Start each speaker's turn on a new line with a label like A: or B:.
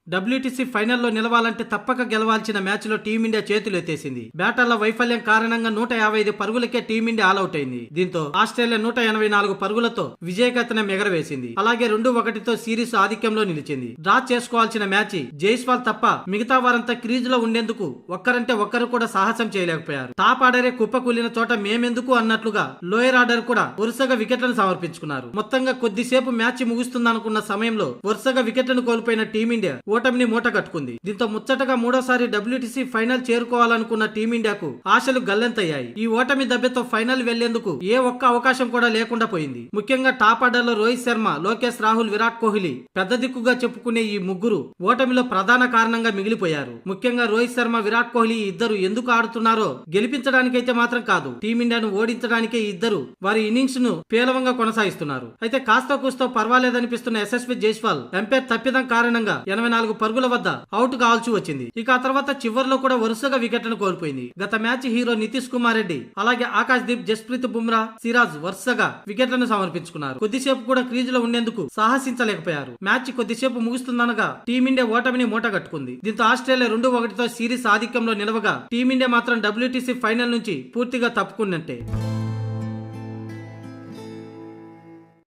A: WTC ఫైనల్లో నిలవాలంటే తప్పక గెలవాల్సిన match లో టీమిండియా చేతులు ఎత్తేసింది. బ్యాటర్ల వైఫల్యం కారణంగా 155 పరుగులకే టీమిండియా ఆల్అౌట్ అయింది. దీంతో ఆస్ట్రేలియా 184 పరుగులతో విజయకేతనం ఎగరవేసింది. అలాగే 2-1తో సిరీస్ ఆధిక్యంలో నిలిచింది. డ్రా చేసుకోవాల్సిన మ్యాచ్ జైస్వాల్ తప్ప మిగతా వారంతా క్రీజ్ లో ఉండేందుకు ఒక్కరంటే ఒక్కరు కూడా సాహసం చేయలేకపోయారు. టాప్ ఆర్డరే కుప్పకూలిన చోట మేమెందుకు అన్నట్లుగా లోయర్ ఆర్డర్ కూడా వరుసగా వికెట్లను సమర్పించుకున్నారు. మొత్తంగా కొద్దిసేపు మ్యాచ్ ముగుస్తుందనుకున్న సమయంలో వరుసగా వికెట్లను కోల్పోయిన టీమిండియా ఓటమిని మూట కట్టుకుంది. దీంతో ముచ్చటగా మూడోసారి డబ్ల్యూటీసీ ఫైనల్ చేరుకోవాలనుకున్న టీమిండియాకు ఆశలు గల్లంతయ్యాయి. ఈ ఓటమి దెబ్బతో ఫైనల్ వెళ్లేందుకు ఏ ఒక్క అవకాశం కూడా లేకుండా పోయింది. ముఖ్యంగా టాప్ ఆర్డర్ లో రోహిత్ శర్మ, లోకేష్ రాహుల్, విరాట్ కోహ్లీ పెద్ద దిక్కుగా చెప్పుకునే ఈ ముగ్గురు ఓటమిలో ప్రధాన కారణంగా మిగిలిపోయారు. ముఖ్యంగా రోహిత్ శర్మ, విరాట్ కోహ్లీ ఇద్దరు ఎందుకు ఆడుతున్నారో గెలిపించడానికైతే మాత్రం కాదు, టీమిండియాను ఓడించడానికే ఇద్దరు వారి ఇన్నింగ్స్ ను పేలవంగా కొనసాగిస్తున్నారు. అయితే కాస్త కూస్తో పర్వాలేదనిపిస్తున్న యశస్వి జైస్వాల్ ఎంపైర్ తప్పిదం కారణంగా 84 పరుగుల వద్ద అవుట్ కావాల్సి వచ్చింది. ఇక ఆ తర్వాత చివర్లో కూడా వరుసగా వికెట్లను కోల్పోయింది. గత మ్యాచ్ హీరో నితీష్ కుమార్ రెడ్డి, అలాగే ఆకాశ్ దీప్, జస్ప్రీత్ బుమ్రా, సిరాజ్ వరుసగా వికెట్లను సమర్పించుకున్నారు. కొద్దిసేపు కూడా క్రీజ్ లో ఉండేందుకు సాహసించలేకపోయారు. మ్యాచ్ కొద్దిసేపు ముగుస్తుందనగా టీమిండియా ఓటమిని మూట కట్టుకుంది. దీంతో ఆస్ట్రేలియా 2-1తో సిరీస్ ఆధిక్యంలో నిలవగా టీమిండియా మాత్రం డబ్ల్యూటీసీ ఫైనల్ నుంచి పూర్తిగా తప్పుకున్నట్టే.